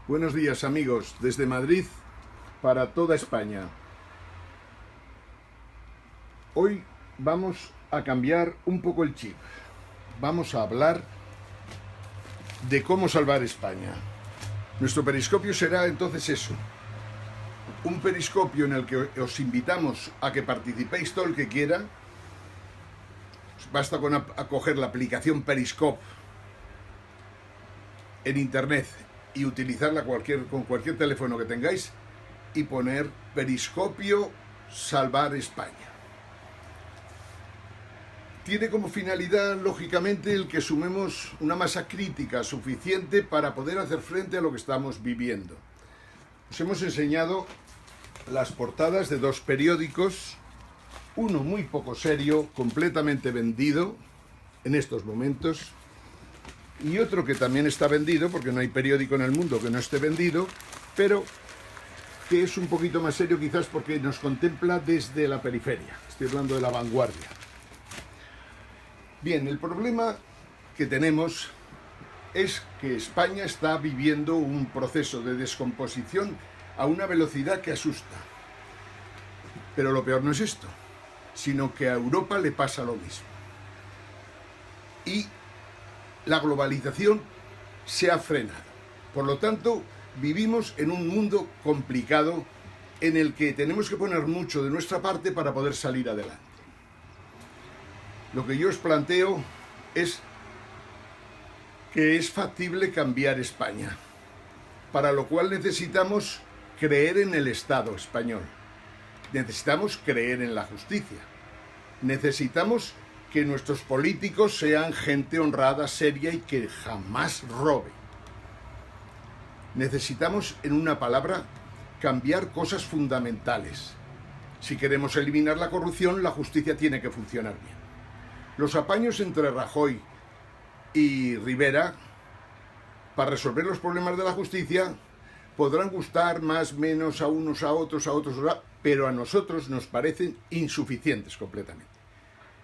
Buenos días amigos, desde Madrid para toda España. Hoy vamos a cambiar un poco el chip. Vamos a hablar de cómo salvar España. Nuestro periscopio será entonces eso. Un periscopio en el que os invitamos a que participéis todo el que quiera. Basta con acoger la aplicación Periscope en internet y utilizarla con cualquier teléfono que tengáis y poner Periscopio Salvar España. Tiene como finalidad, lógicamente, el que sumemos una masa crítica suficiente para poder hacer frente a lo que estamos viviendo. Os hemos enseñado las portadas de dos periódicos, uno muy poco serio, completamente vendido en estos momentos, y otro que también está vendido, porque no hay periódico en el mundo que no esté vendido, pero que es un poquito más serio quizás porque nos contempla desde la periferia. Estoy hablando de La Vanguardia. Bien, el problema que tenemos es que España está viviendo un proceso de descomposición a una velocidad que asusta. Pero lo peor no es esto, sino que a Europa le pasa lo mismo. Y la globalización se ha frenado. Por lo tanto, vivimos en un mundo complicado en el que tenemos que poner mucho de nuestra parte para poder salir adelante. Lo que yo os planteo es que es factible cambiar España, para lo cual necesitamos creer en el Estado español, necesitamos creer en la justicia, necesitamos que nuestros políticos sean gente honrada, seria y que jamás robe. Necesitamos, en una palabra, cambiar cosas fundamentales. Si queremos eliminar la corrupción, la justicia tiene que funcionar bien. Los apaños entre Rajoy y Rivera para resolver los problemas de la justicia podrán gustar más o menos a unos, a otros, pero a nosotros nos parecen insuficientes completamente.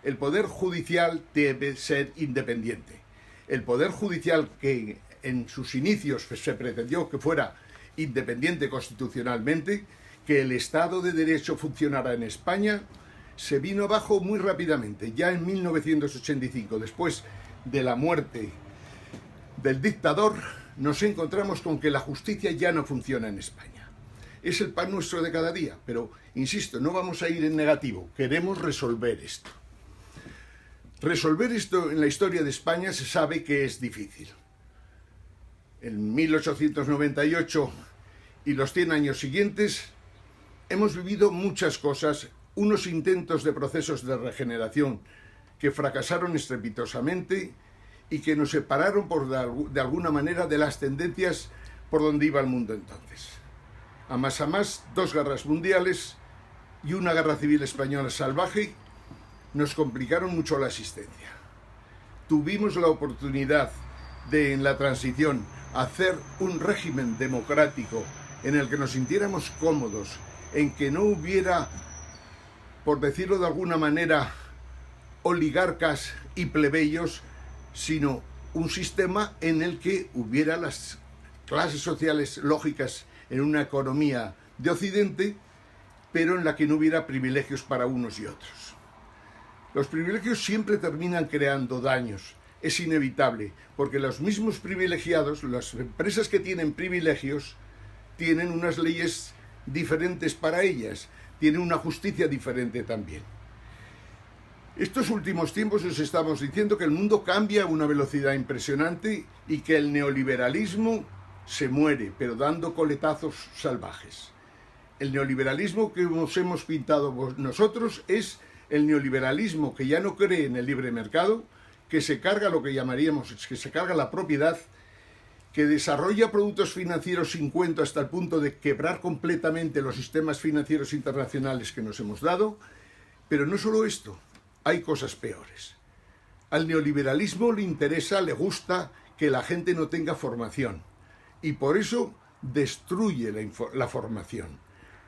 El Poder Judicial debe ser independiente. El Poder Judicial, que en sus inicios se pretendió que fuera independiente constitucionalmente, que el Estado de Derecho funcionara en España, se vino abajo muy rápidamente. Ya en 1985, después de la muerte del dictador, nos encontramos con que la justicia ya no funciona en España. Es el pan nuestro de cada día, pero, insisto, no vamos a ir en negativo. Queremos resolver esto. Resolver esto en la historia de España se sabe que es difícil. En 1898 y los 100 años siguientes hemos vivido muchas cosas, unos intentos de procesos de regeneración que fracasaron estrepitosamente y que nos separaron de alguna manera de las tendencias por donde iba el mundo entonces. A más, dos guerras mundiales y una guerra civil española salvaje nos complicaron mucho la existencia. Tuvimos la oportunidad de, en la transición, hacer un régimen democrático en el que nos sintiéramos cómodos, en que no hubiera, por decirlo de alguna manera, oligarcas y plebeyos, sino un sistema en el que hubiera las clases sociales lógicas en una economía de Occidente, pero en la que no hubiera privilegios para unos y otros. Los privilegios siempre terminan creando daños, es inevitable, porque los mismos privilegiados, las empresas que tienen privilegios, tienen unas leyes diferentes para ellas, tienen una justicia diferente también. Estos últimos tiempos os estamos diciendo que el mundo cambia a una velocidad impresionante y que el neoliberalismo se muere, pero dando coletazos salvajes. El neoliberalismo que nos hemos pintado nosotros es el neoliberalismo que ya no cree en el libre mercado, que se carga lo que llamaríamos, que se carga la propiedad, que desarrolla productos financieros sin cuento hasta el punto de quebrar completamente los sistemas financieros internacionales que nos hemos dado. Pero no solo esto, hay cosas peores. Al neoliberalismo le interesa, le gusta que la gente no tenga formación y por eso destruye la formación.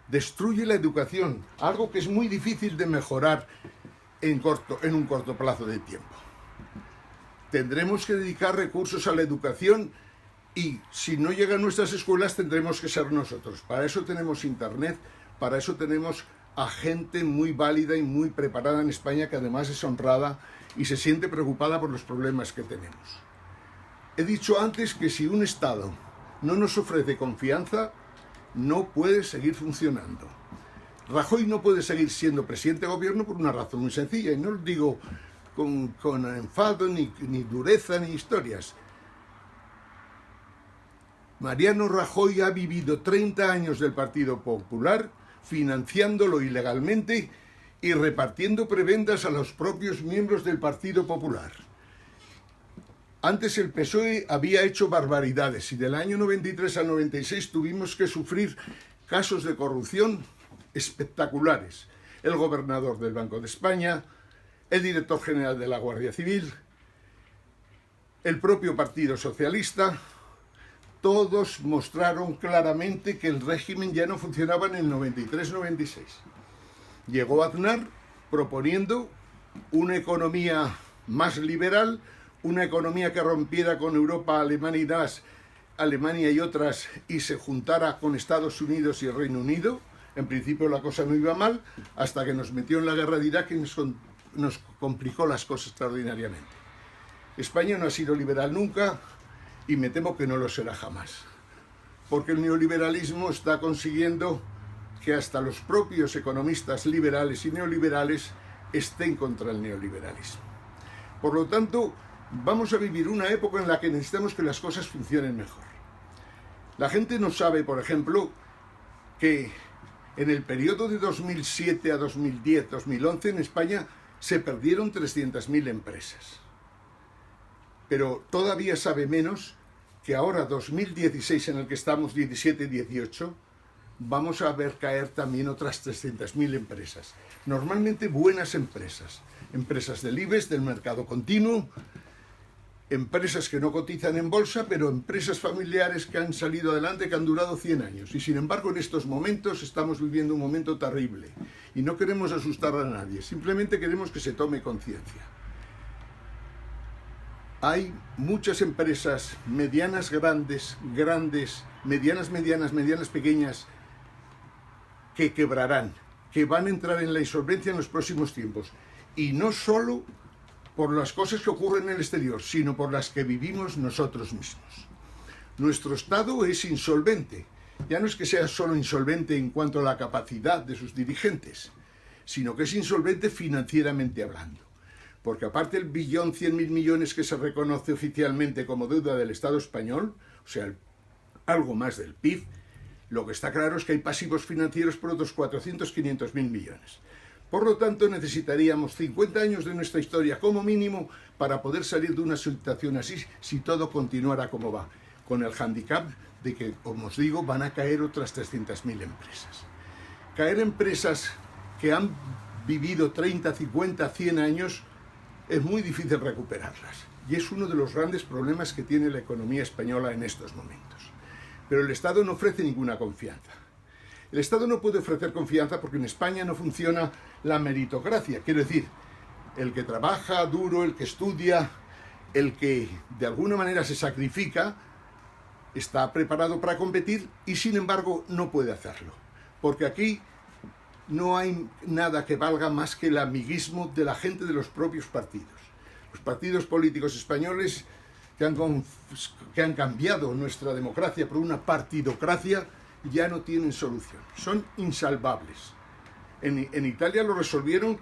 Destruye la educación, algo que es muy difícil de mejorar en un corto plazo de tiempo. Tendremos que dedicar recursos a la educación Y si no llega a nuestras escuelas tendremos que ser nosotros. Para eso tenemos internet, para eso tenemos a gente muy válida y muy preparada en España, que además es honrada y se siente preocupada por los problemas que tenemos. He dicho antes que si un Estado no nos ofrece confianza, no puede seguir funcionando. Rajoy no puede seguir siendo presidente de gobierno por una razón muy sencilla, y no lo digo con enfado, ni dureza, ni historias. Mariano Rajoy ha vivido 30 años del Partido Popular financiándolo ilegalmente y repartiendo prebendas a los propios miembros del Partido Popular. Antes el PSOE había hecho barbaridades y del año 93 al 96 tuvimos que sufrir casos de corrupción espectaculares. El gobernador del Banco de España, el director general de la Guardia Civil, el propio Partido Socialista. Todos mostraron claramente que el régimen ya no funcionaba en el 93-96. Llegó Aznar proponiendo una economía más liberal, una economía que rompiera con Europa, Alemania y otras, y se juntara con Estados Unidos y el Reino Unido. En principio la cosa no iba mal, hasta que nos metió en la guerra de Irak y nos complicó las cosas extraordinariamente. España no ha sido liberal nunca, y me temo que no lo será jamás, porque el neoliberalismo está consiguiendo que hasta los propios economistas liberales y neoliberales estén contra el neoliberalismo. Por lo tanto, vamos a vivir una época en la que necesitamos que las cosas funcionen mejor. La gente no sabe, por ejemplo, que en el periodo de 2007 a 2010, 2011, en España se perdieron 300.000 empresas. Pero todavía sabe menos que ahora, 2016, en el que estamos, 17-18, vamos a ver caer también otras 300.000 empresas. Normalmente buenas empresas. Empresas del IBEX, del mercado continuo, empresas que no cotizan en bolsa, pero empresas familiares que han salido adelante, que han durado 100 años. Y sin embargo, en estos momentos estamos viviendo un momento terrible. Y no queremos asustar a nadie, simplemente queremos que se tome conciencia. Hay muchas empresas medianas, grandes, medianas, pequeñas, que quebrarán, que van a entrar en la insolvencia en los próximos tiempos. Y no solo por las cosas que ocurren en el exterior, sino por las que vivimos nosotros mismos. Nuestro Estado es insolvente. Ya no es que sea solo insolvente en cuanto a la capacidad de sus dirigentes, sino que es insolvente financieramente hablando. Porque aparte del 1.100.000 millones que se reconoce oficialmente como deuda del Estado español, o sea, algo más del PIB, lo que está claro es que hay pasivos financieros por otros 400.000-500.000 millones. Por lo tanto, necesitaríamos 50 años de nuestra historia como mínimo para poder salir de una situación así, si todo continuara como va, con el hándicap de que, como os digo, van a caer otras 300.000 empresas. Caer empresas que han vivido 30, 50, 100 años, es muy difícil recuperarlas. Y es uno de los grandes problemas que tiene la economía española en estos momentos. Pero el Estado no ofrece ninguna confianza. El Estado no puede ofrecer confianza porque en España no funciona la meritocracia. Quiero decir, el que trabaja duro, el que estudia, el que de alguna manera se sacrifica, está preparado para competir y sin embargo no puede hacerlo. Porque aquí no hay nada que valga más que el amiguismo de la gente de los propios partidos. Los partidos políticos españoles que han cambiado nuestra democracia por una partidocracia ya no tienen solución. Son insalvables. En Italia lo resolvieron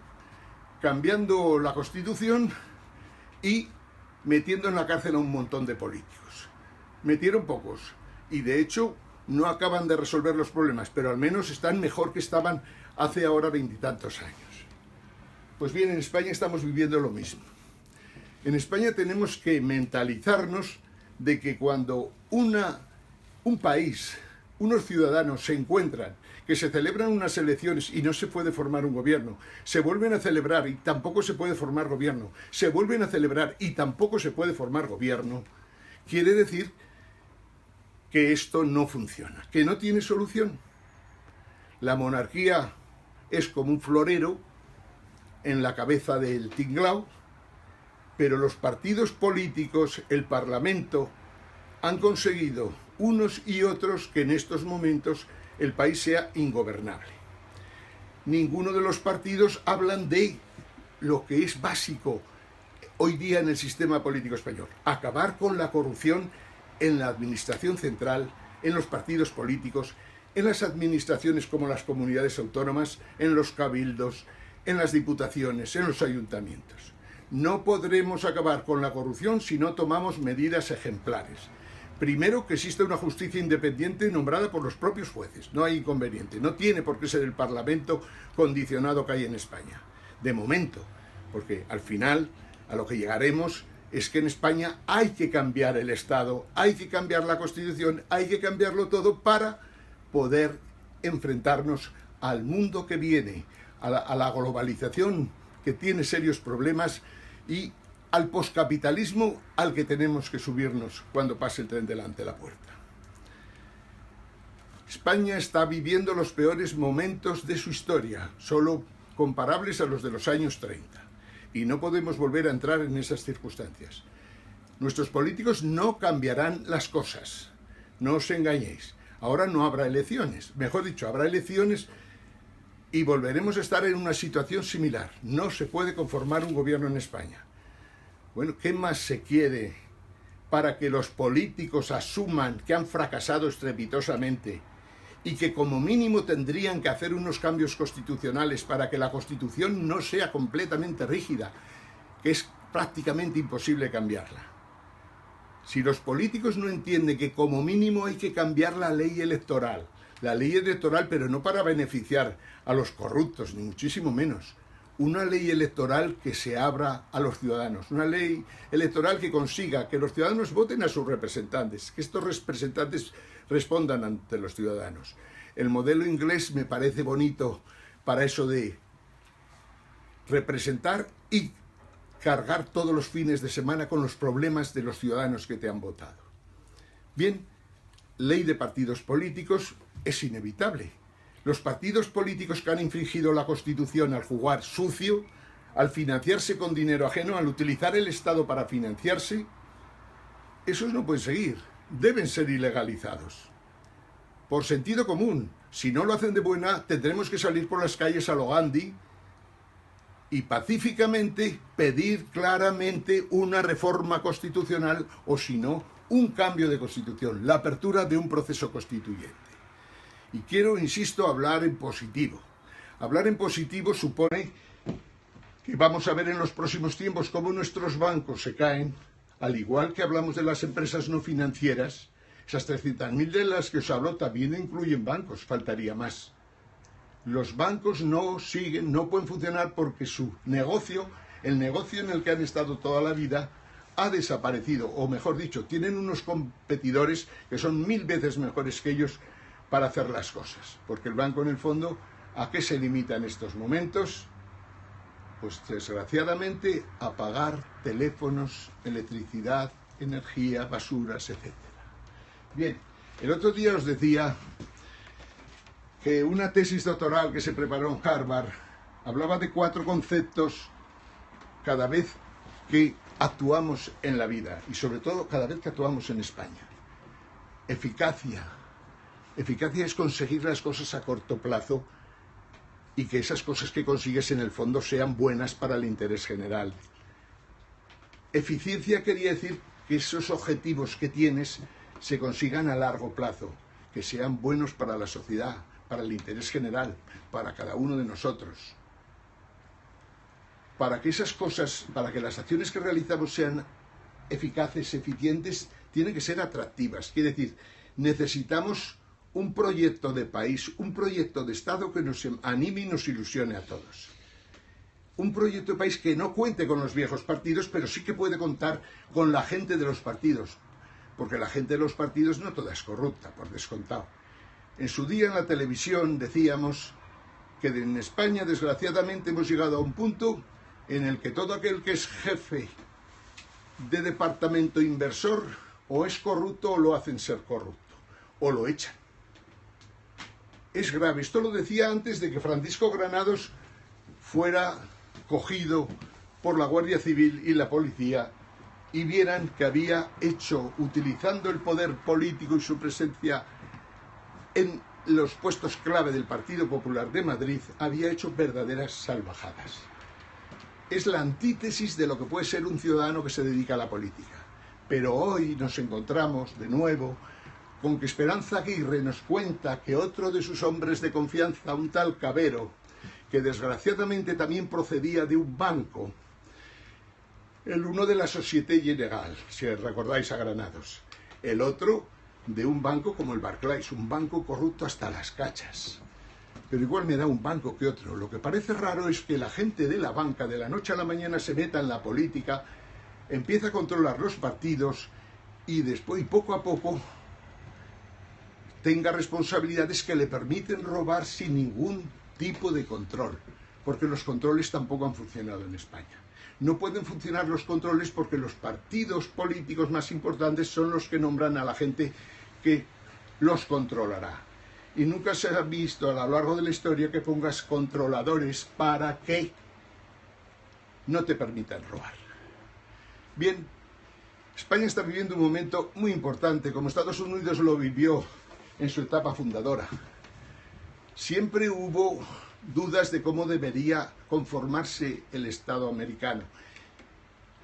cambiando la Constitución y metiendo en la cárcel a un montón de políticos. Metieron pocos y de hecho no acaban de resolver los problemas, pero al menos están mejor que estaban hace ahora 20 y tantos años. Pues bien, en España estamos viviendo lo mismo. En España tenemos que mentalizarnos de que cuando un país, unos ciudadanos se encuentran, que se celebran unas elecciones y no se puede formar un gobierno, se vuelven a celebrar y tampoco se puede formar gobierno, se vuelven a celebrar y tampoco se puede formar gobierno, quiere decir que esto no funciona, que no tiene solución. La monarquía es como un florero en la cabeza del tinglao, pero los partidos políticos, el Parlamento, han conseguido unos y otros que en estos momentos el país sea ingobernable. Ninguno de los partidos hablan de lo que es básico hoy día en el sistema político español: acabar con la corrupción en la administración central, en los partidos políticos, en las administraciones como las comunidades autónomas, en los cabildos, en las diputaciones, en los ayuntamientos. No podremos acabar con la corrupción si no tomamos medidas ejemplares. Primero, que exista una justicia independiente nombrada por los propios jueces. No hay inconveniente. No tiene por qué ser el Parlamento condicionado que hay en España. De momento, porque al final a lo que llegaremos es que en España hay que cambiar el Estado, hay que cambiar la Constitución, hay que cambiarlo todo para poder enfrentarnos al mundo que viene, a la globalización que tiene serios problemas y al poscapitalismo al que tenemos que subirnos cuando pase el tren delante de la puerta. España está viviendo los peores momentos de su historia, solo comparables a los de los años 30, y no podemos volver a entrar en esas circunstancias. Nuestros políticos no cambiarán las cosas, no os engañéis. Ahora no habrá elecciones, mejor dicho, habrá elecciones y volveremos a estar en una situación similar. No se puede conformar un gobierno en España. Bueno, ¿qué más se quiere para que los políticos asuman que han fracasado estrepitosamente y que como mínimo tendrían que hacer unos cambios constitucionales para que la Constitución no sea completamente rígida, que es prácticamente imposible cambiarla? Si los políticos no entienden que como mínimo hay que cambiar la ley electoral, pero no para beneficiar a los corruptos, ni muchísimo menos. Una ley electoral que se abra a los ciudadanos, una ley electoral que consiga que los ciudadanos voten a sus representantes, que estos representantes respondan ante los ciudadanos. El modelo inglés me parece bonito para eso de representar y cargar todos los fines de semana con los problemas de los ciudadanos que te han votado. Bien, ley de partidos políticos es inevitable. Los partidos políticos que han infringido la Constitución al jugar sucio, al financiarse con dinero ajeno, al utilizar el Estado para financiarse, esos no pueden seguir, deben ser ilegalizados. Por sentido común, si no lo hacen de buena, tendremos que salir por las calles a lo Gandhi y pacíficamente pedir claramente una reforma constitucional o, si no, un cambio de Constitución, la apertura de un proceso constituyente. Y quiero, insisto, hablar en positivo. Hablar en positivo supone que vamos a ver en los próximos tiempos cómo nuestros bancos se caen, al igual que hablamos de las empresas no financieras. Esas 300.000 de las que os hablo también incluyen bancos, faltaría más. Los bancos no pueden funcionar porque su negocio, el negocio en el que han estado toda la vida, ha desaparecido, o mejor dicho, tienen unos competidores que son 1000 veces mejores que ellos para hacer las cosas. Porque el banco, en el fondo, ¿a qué se limita en estos momentos? Pues desgraciadamente a pagar teléfonos, electricidad, energía, basuras, etc. Bien, el otro día os decía que una tesis doctoral que se preparó en Harvard hablaba de 4 conceptos cada vez que actuamos en la vida y sobre todo cada vez que actuamos en España. Eficacia. Eficacia es conseguir las cosas a corto plazo y que esas cosas que consigues en el fondo sean buenas para el interés general. Eficiencia quería decir que esos objetivos que tienes se consigan a largo plazo, que sean buenos para la sociedad, para el interés general, para cada uno de nosotros. Para que esas cosas, para que las acciones que realizamos sean eficaces, eficientes, tienen que ser atractivas. Quiere decir, necesitamos un proyecto de país, un proyecto de Estado que nos anime y nos ilusione a todos. Un proyecto de país que no cuente con los viejos partidos, pero sí que puede contar con la gente de los partidos, porque la gente de los partidos no toda es corrupta, por descontado. En su día en la televisión decíamos que en España, desgraciadamente, hemos llegado a un punto en el que todo aquel que es jefe de departamento inversor o es corrupto o lo hacen ser corrupto, o lo echan. Es grave. Esto lo decía antes de que Francisco Granados fuera cogido por la Guardia Civil y la policía y vieran que había hecho, utilizando el poder político y su presencia en los puestos clave del Partido Popular de Madrid, había hecho verdaderas salvajadas. Es la antítesis de lo que puede ser un ciudadano que se dedica a la política. Pero hoy nos encontramos de nuevo con que Esperanza Aguirre nos cuenta que otro de sus hombres de confianza, un tal Cabero, que desgraciadamente también procedía de un banco, el uno de la Société Générale, si recordáis a Granados, el otro de un banco como el Barclays, un banco corrupto hasta las cachas. Pero igual me da un banco que otro. Lo que parece raro es que la gente de la banca de la noche a la mañana se meta en la política, empieza a controlar los partidos y después, poco a poco, tenga responsabilidades que le permiten robar sin ningún tipo de control, porque los controles tampoco han funcionado en España. No pueden funcionar los controles porque los partidos políticos más importantes son los que nombran a la gente que los controlará. Y nunca se ha visto a lo largo de la historia que pongas controladores para que no te permitan robar. Bien, España está viviendo un momento muy importante, como Estados Unidos lo vivió en su etapa fundadora. Siempre hubo dudas de cómo debería conformarse el Estado americano.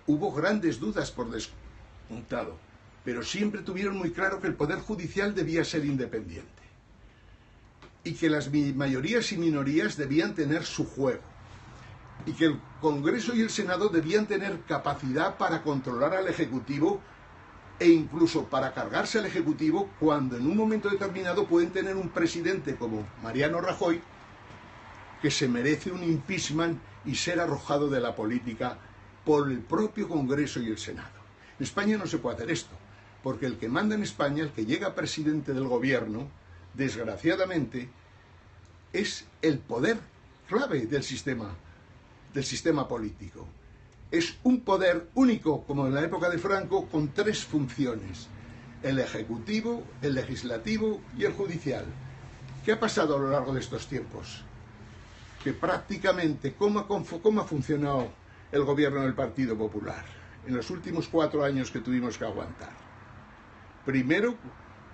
Hubo grandes dudas por descontado, pero siempre tuvieron muy claro que el Poder Judicial debía ser independiente y que las mayorías y minorías debían tener su juego y que el Congreso y el Senado debían tener capacidad para controlar al Ejecutivo e incluso para cargarse al Ejecutivo cuando en un momento determinado pueden tener un presidente como Mariano Rajoy que se merece un impeachment y ser arrojado de la política por el propio Congreso y el Senado. En España no se puede hacer esto, porque el que manda en España, el que llega presidente del gobierno, desgraciadamente, es el poder clave del sistema político. Es un poder único, como en la época de Franco, con tres funciones: el ejecutivo, el legislativo y el judicial. ¿Qué ha pasado a lo largo de estos tiempos? Que prácticamente, ¿cómo ha funcionado el gobierno del Partido Popular en los últimos 4 años que tuvimos que aguantar? Primero,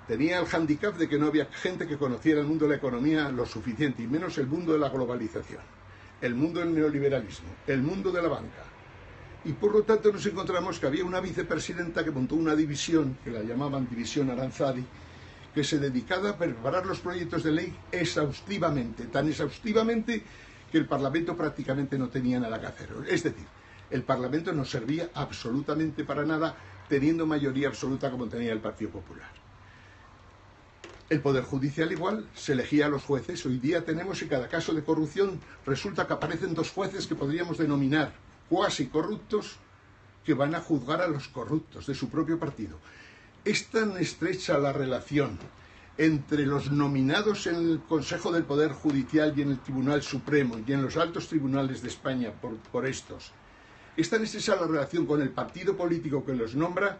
tenía el hándicap de que no había gente que conociera el mundo de la economía lo suficiente, y menos el mundo de la globalización, el mundo del neoliberalismo, el mundo de la banca. Y por lo tanto nos encontramos que había una vicepresidenta que montó una división, que la llamaban División Aranzadi, que se dedicaba a preparar los proyectos de ley exhaustivamente, tan exhaustivamente que el Parlamento prácticamente no tenía nada que hacer. Es decir, el Parlamento no servía absolutamente para nada, teniendo mayoría absoluta como tenía el Partido Popular. El Poder Judicial igual, se elegía a los jueces. Hoy día tenemos en cada caso de corrupción, resulta que aparecen 2 jueces que podríamos denominar cuasi corruptos, que van a juzgar a los corruptos de su propio partido. Es tan estrecha la relación entre los nominados en el Consejo del Poder Judicial y en el Tribunal Supremo y en los altos tribunales de España por estos. Es tan estrecha la relación con el partido político que los nombra,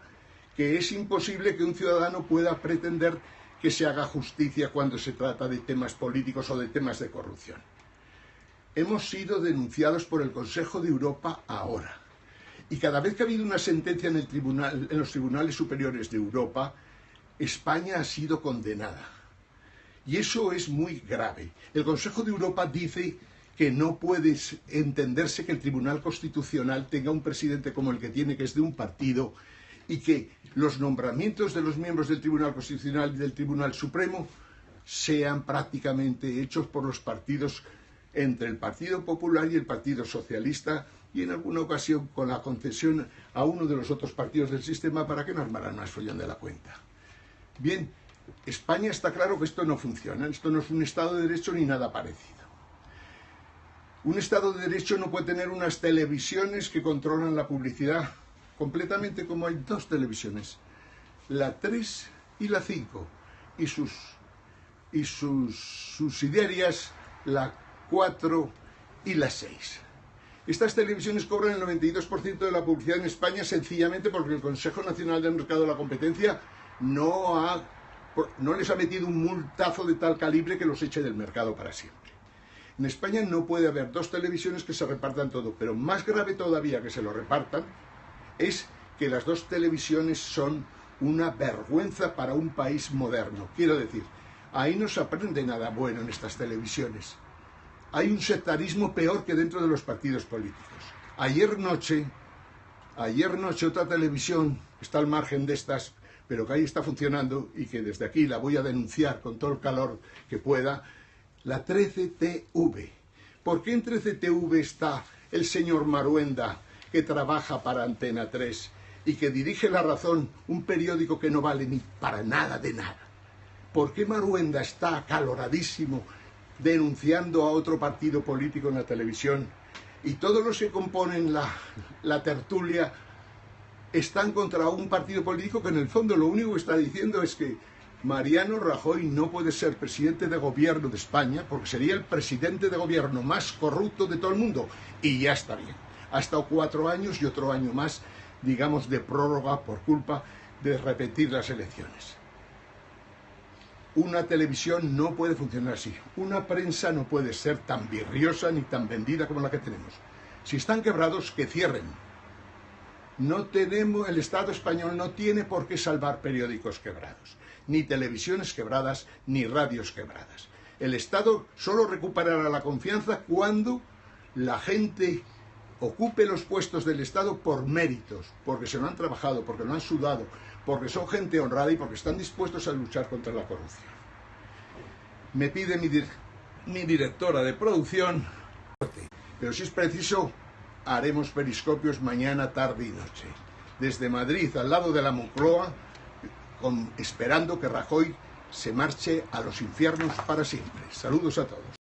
que es imposible que un ciudadano pueda pretender que se haga justicia cuando se trata de temas políticos o de temas de corrupción. Hemos sido denunciados por el Consejo de Europa ahora. Y cada vez que ha habido una sentencia en los tribunales superiores de Europa, España ha sido condenada. Y eso es muy grave. El Consejo de Europa dice que no puede entenderse que el Tribunal Constitucional tenga un presidente como el que tiene, que es de un partido, y que los nombramientos de los miembros del Tribunal Constitucional y del Tribunal Supremo sean prácticamente hechos por los partidos, entre el Partido Popular y el Partido Socialista, y en alguna ocasión con la concesión a uno de los otros partidos del sistema para que no armaran más follón de la cuenta. Bien, España está claro que esto no funciona, esto no es un Estado de Derecho ni nada parecido. Un Estado de Derecho no puede tener unas televisiones que controlan la publicidad completamente, como hay 2 televisiones, la 3 y la 5, y sus subsidiarias, la 4 y la 6. Estas televisiones cobran el 92% de la publicidad en España sencillamente porque el Consejo Nacional del Mercado de la Competencia no les ha metido un multazo de tal calibre que los eche del mercado para siempre. En España no puede haber 2 televisiones que se repartan todo, pero más grave todavía que se lo repartan es que las dos televisiones son una vergüenza para un país moderno. Quiero decir, ahí no se aprende nada bueno en estas televisiones. Hay un sectarismo peor que dentro de los partidos políticos. Ayer noche otra televisión, que está al margen de estas, pero que ahí está funcionando y que desde aquí la voy a denunciar con todo el calor que pueda, la 13TV. ¿Por qué en 13TV está el señor Maruenda, que trabaja para Antena 3 y que dirige La Razón, un periódico que no vale ni para nada de nada? ¿Por qué Maruenda está acaloradísimo denunciando a otro partido político en la televisión? Y todos los que componen la tertulia están contra un partido político que en el fondo lo único que está diciendo es que Mariano Rajoy no puede ser presidente de gobierno de España porque sería el presidente de gobierno más corrupto de todo el mundo. Y ya está bien. Ha estado 4 años y otro año más, digamos, de prórroga por culpa de repetir las elecciones. Una televisión no puede funcionar así. Una prensa no puede ser tan virriosa ni tan vendida como la que tenemos. Si están quebrados, que cierren. El Estado español no tiene por qué salvar periódicos quebrados, ni televisiones quebradas, ni radios quebradas. El Estado solo recuperará la confianza cuando la gente ocupe los puestos del Estado por méritos, porque se lo han trabajado, porque lo han sudado, porque son gente honrada y porque están dispuestos a luchar contra la corrupción. Me pide mi directora de producción, pero si es preciso, haremos periscopios mañana, tarde y noche. Desde Madrid, al lado de la Moncloa, esperando que Rajoy se marche a los infiernos para siempre. Saludos a todos.